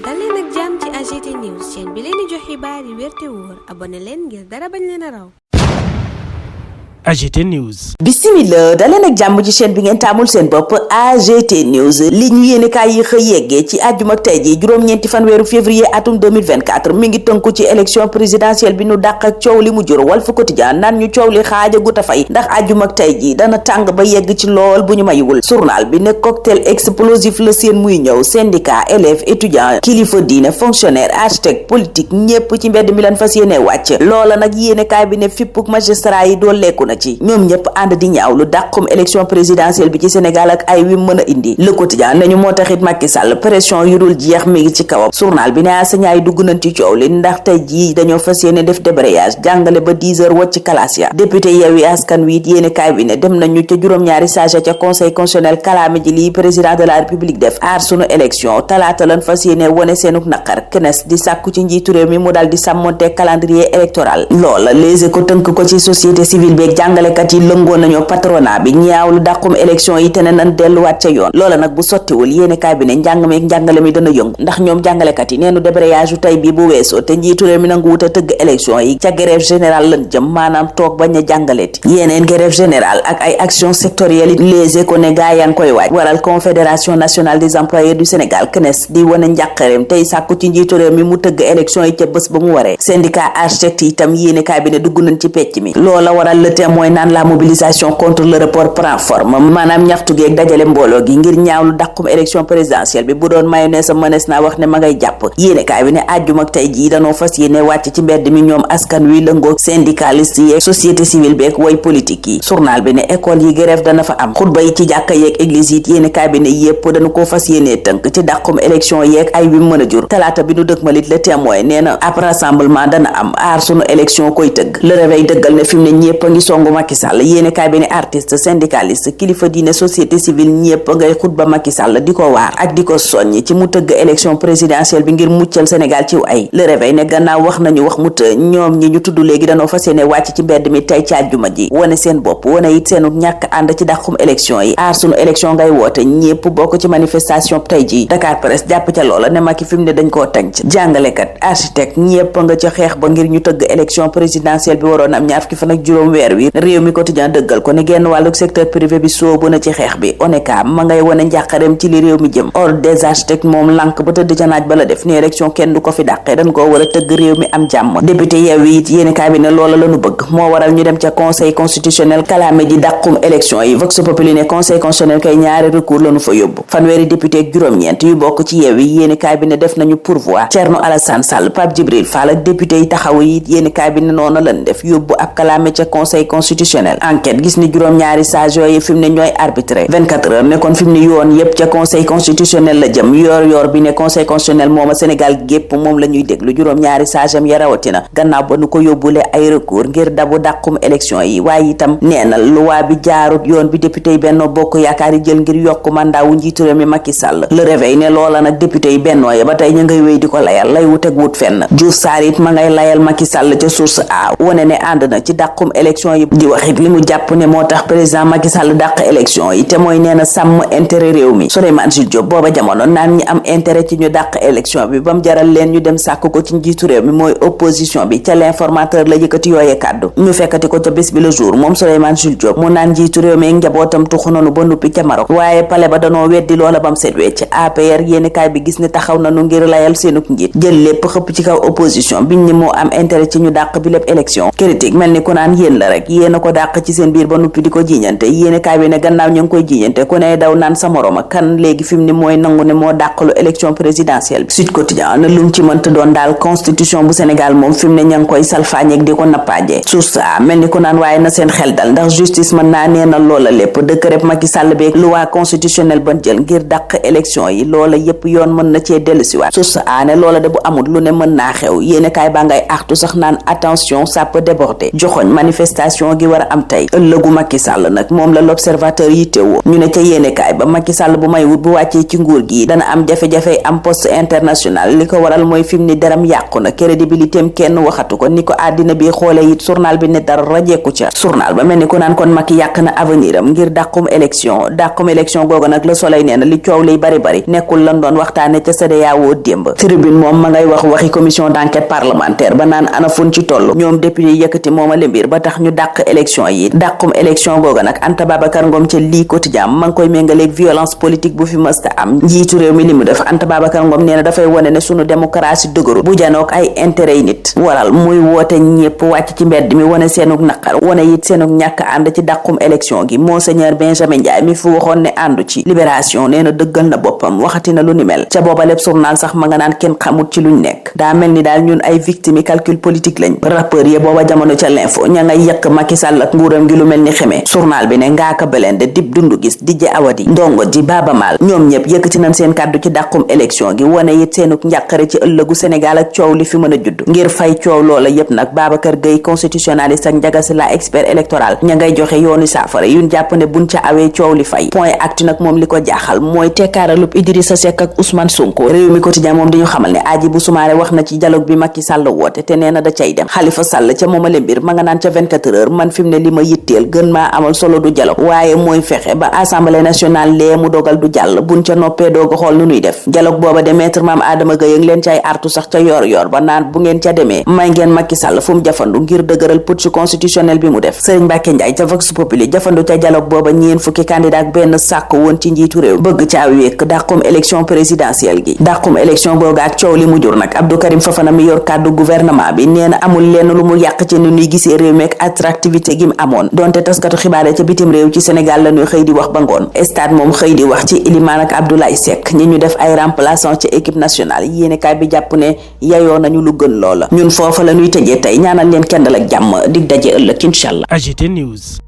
dal leen ak jàmm ci AGT News chaîne bi leen di jox xibaar yi wér te wóor abonné leen ngir dara bañ leen a raw. AGT News. Bismillah daleen ak jàmm ci chaîne bi ngeen taamul seen bopp AGT News li ñu yéene kaay yi xëy yeggee ci àjjuma ak tey ji juróom-ñeenti fan weeru février atum 2024 mi ngi tënku ci élection présidentielle bi nu dàq ak coow li mu jur Walf Quotidien naan ñu coow li xaaja gu ta fay ndax àjjuma ak tey ji dana tàng ba yegg ci lool bu ñu mayuwul journal bi ne cocktail explosif la seen muy ñëw syndicat élèves étudiants kilifa diine fonctionnaire architecte politique ñépp ci mbedd mi lan fas yéene wàcc loola nag yéene kaay bi ne fippuk magistrat yi doo lekku na ci ñoom ñëpp ànd di ñaaw lu dàqum élection présidentielle bi ci Sénégal ak ay wi mën a indi Le Quotidien nañu moo taxit Macky Sall pression yu dul jeex mi ngi ci kawam journal bi ne enseignants yi dugg nañ ci coow li ndax tey jii dañoo fas yéene def débrayage jàngale ba 10 heures wàcc classe ya député Yewwi Askan Wi yéene kaay bi ne dem nañu ca juróom-ñaari sage ca conseil constitutionnel kalaame ji lii président de la république def aar sunu élection talaata lan fas yéene wone seenuk naqar kenes di sàkku ci njiitu réew mi mu dal di sàmmonte calendrier électoral loola léegi ko tënk ko ci société civile beeg jàngalekat yi lëngoon nañoo patronat bi ñaawlu dàqum élection yi te ne nan delluwaat ca yoon loola nag bu sottiwul yéene kaay bi ne njàng meeg njàngale mi dana yëngu ndax ñoom jàngalekat yi neenu débrayage yu tey bi bu weesoo te njiitu réew mi nangu wut a tëgg élection yi ca grève générale lan jëm maanaam toog bañ a jàngaleeti yeneen grève générale ak ay action sectorielles yi Les Échos ne gaa yaa ngi koy waaj waral confédération nationale des employeurs du Sénégal CNES di wane njàqareem tey sàkku ci njiitu réew mi mu tëgg élection yi ca bés ba mu waree syndicat architecte itam yéene kaay bi ne dugg nañ ci pecc mi loola waral Le Témoin naan la mobilisation contre le report prend forme maanaam ñaxtu geeg dajale mbooloo gi ngir ñaawlu dàqum élection présidentielle bi bu doon mayonnaise sa mënees naa wax ne ma ngay jàpp yéene kaay bi ne àjjuma ak tey jii danoo fas yéene wàcc ci mbedd mi ñoom askan wi lëngoog syndicaliste yi société civile beeg way politique yi journal bi ne école yi grève dana fa am xutba yi ci jàkka yeeg église yi yéene kaay bi ne yépp dañu ko fas yéene tënk ci dàqum élection yeeg ay wi mën a jur talaata bi nu dëkmalit Le Témoin nee na ab rassemblement dana am aar sunu élection koy tëgg Le Réveil dëggal ne fi mu ne ñépp a ngi songu Macky Sall yéene kaay bi ne artiste syndicaliste kilifa diine société civile ñépp ngay xutba Macky Sall di ko waar ak di ko soññ ci mu tëgg élection présidentielle bi ngir muccal Sénégal ci ay Le Réveil ne gannaaw wax nañu wax mu të ñoom ñi ñu tudd léegi danoo fas yéene wàcc ci mbedd mi tey ci àjjuma ji wane seen bopp wane it seenu ñàkk ànd ci dàqum élection yi aar sunu élection ngay woote ñépp bokk ci manifestation tey ji Dakar Presse jàpp ca loola ne Macky fi mu ne dañ koo tànc jàngalekat architecte ñépp nga ca xeex ba ngir ñu tëgg élection présidentielle bi waroon am ñaar fukki fan ak juróom weer wi réew mi quotidien dëggal ko ne genn wàlluk secteur privé bi soobu na ci xeex bi ONECA ma ngay wane njàqareem ci li réew mi jëm ordre des architectes moom lànk ba tëdd ca naaj ba la def ni élection kenn du ko fi dàqee dañ koo war a tëgg réew mi am jàmm député Yewwi it yéeni kaay bi ne loola lañu bëgg moo waral ñu dem ca conseil constitutionnel kalaame ji dàqum élection yi Vox Populi ne conseil constitutionnel kay ñaari recours lañu fa yóbbu fanweeri député ak juróom-ñeent yu bokk ci Yewwi yéeni kaay bi ne def nañu pourvoi Thierno Alassane Sall Pape Djibril Fall ak député yi taxaw yi yéeni kaay bi ne noonu lañ def yóbbu ab kalaame ca conseil constitutionnel enquête gis ni juróom-ñaari sage yooyu fi mu ne ñooy arbitré 24 heures ne kon fi mu ne yoon yépp ca conseil constitutionnel la jëm yor bi ne conseil constitutionnel mooma Sénégal gépp moom la ñuy déglu juróom-ñaari sage am ya rawatina gannaaw ba nu ko yóbbule ay recours ngir dabu dàqum élection yi waaye itam nee na loi bi jaarut yoon bi député yi Benno Bokk Yaakaar yi jël ngir yokk mandat wu njiitu réew mi Macky Sall Le Réveil ne loola nag député yi Benno ya ba tey ñu ngay wéy di ko layal lay wuteg wut fenn Diouf Sarr it ma ngay layal Macky Sall ca source a wone ne ànd na ci dàqum élection yi di waxit li mu jàpp ne moo tax président Macky Sall dàq élection yi te mooy nee na sàmm intérêt réew mi Souleymane Jules Diop booba jamono naan ñi am intérêt ci ñu dàq élection bi ba mu jaral leen ñu dem sàkk ko ci njiitu réew mi mooy opposition bi ca l'informateur la yëkkati yooye kàddu ñu fekkati ko ca bés bi le jour moom Souleymane Jules Diop mu naan njiitu réew mi njabootam tuxu nanu ba nuppi ca Maroc waaye pale ba danoo weddi loola bam set wecc APR yéeni kaay bi gis ne taxaw nanu ngir layal seenuk njiit jël lépp xëpp ci kaw opposition biñ ni moo am intérêt ci ñu dàq bi lépp élection critique mel ni ku naan yéen la rek yéen a ko dàq ci seen biir ba nuppi di ko jiiñante yéeni kaay bi ne gannaaw ñu ngi koy jiiñante ku ne daw naan sa morooma kan léegi fi mu ni mooy nangu ne moo dàqalu élection présidentielle Sud Quotidien na lum ci mënta doon daal constitution bu Sénégal moom fi mu ne ña ngi koy salfaañeeg di ko nappaaje source a mel ni ku naan waaye na seen xel dal ndax justice mën naa nee na loola lépp décret Macky Sall beeg loi constitutionnelle ban jël ngir dàq élection yi loola yépp yoon mën na cee dellusiwaat source a ne loola de bu amul lu ne mën naa xew yéeni kaay baa ngay artu sax naan attention ça peut déborder joxoñ manifestation élection gi war a am tey. ëllëgu Macky Sall nag moom la l'observateur yittewoo. ñu ne ca yéenekaay ba Macky Sall bu may wut bu wàccee ci nguur gi dana am jafe-jafe am poste international li ko waral mooy fi mu ni deram yàqu na crédibilité am kenn waxatu ko ni ko àddina bi xoolee it journal bi ne dara rajeeku ca. journal ba mel ni ko naan kon Macky yàq na avenir am ngir dàqum élection googu nag Le Soleil nee na li coow liy bari nekkul lan doon waxtaane ca CEDEAO démb. Tribune moom ma ngay wax waxi commission d'enquête parlementaire ba naan ana fun ci toll ñoom député yëkkati moomale mbir ba tax ñu dàq élection yi. dàqum élection googu nag Anta Babacar Ngom ca lii quotidien ma ngi koy méngaleeg violence politique bu fi mësta am. njiitu réew mi li mu def Anta Babacar Ngom nee na dafay wone ne sunu démocratie dëgëru bu janook ay intérêt yi nit waral muy woote ñépp wàcc ci mbedd mi wone seenug naqar wone it seenug ñàkk ànd ci dàqum élection gi. Monseigneur Benjamin Ndiaye mi fi waxoon ne àndu ci. Libération nee na dëggal na boppam waxati na lu ni mel ca booba lépp journal sax ma nga naan kenn xamut ci luñ nekk daa mel ni daal ñun ay victime yi calcul politique lañ. rappeur yi booba jamono ca l'info ña ngay yëkk Macky Sall ak nguuram gi lu mel ni xeme. journal bi ne Ngaaka Blindé Dip Doundou Guiss Didier Awadi Ndongo Di Baba Maal ñoom ñëpp yëkkati nañ seen kàddu ci dàqum élection gi wane it seenuk njàqare ci ëllëgu Sénégal ak coow li fi mën a judd. ngir fay coow loola yépp nag Babacar Gueye constitutionnaliste ak Ndiaga Sylla expert électoral ña ngay joxe yooni saafara yuñ jàpp ne buñ ca awee coow li fay. point actu nag moom li ko jaaxal mooy tekkaaralub Idrissa Seck ak Ousmane Sonko. réew mi quotidien moom dañu xamal ne Hadjibou Soumaré wax na ci dialogue bi Macky Sall woote te nee na da cay dem. Khalifa Sall ca moomale mbir ma nga naan ca 24 heures man fi mu ne li ma yitteel gën maa amal solo du dialogue waaye mooy fexe ba assemblée nationale lee mu dogal du jàll buñ ca noppee dooga xool nu nuy def. dialogue booba de maître Mame Adama Gueye ak leen cay artu sax ca yor ba naan bu ngeen ca demee may ngeen Macky Sall fu mu jafandu ngir dëgëral putsch constitutionnel bi mu def. Serigne Mbacké Ndiaye ca Vox Populi jafandu ca dialogue booba ñeen fukki candidat ak benn sàkk woon ci njiitu réew bëgg caa wékk dàqum élection présidentielle gi. dàqum élection googa ak coow li mu jur nag Abdou Karim Fofana mi yor kàddu gouvernement bi nee na amul lenn lu mu yàq ci ni ñuy gisee réew mi ak attractivité gi mu amoon donte taskatu xibaare ca bitim réew ci Sénégal la ñuy xëy di wax ba ngoon. stade moom xëy di wax ci Iliman ak Abdoulaye Seck ñi ñu def ay remplaçant ci équipe nationale yéenekaay bi jàpp ne yayoo nañu lu gën loola. ñun foofa la ñuy tëjee tey ñaanal leen kendal ak jàmm dig daje ëllëg incha allah. AGT News.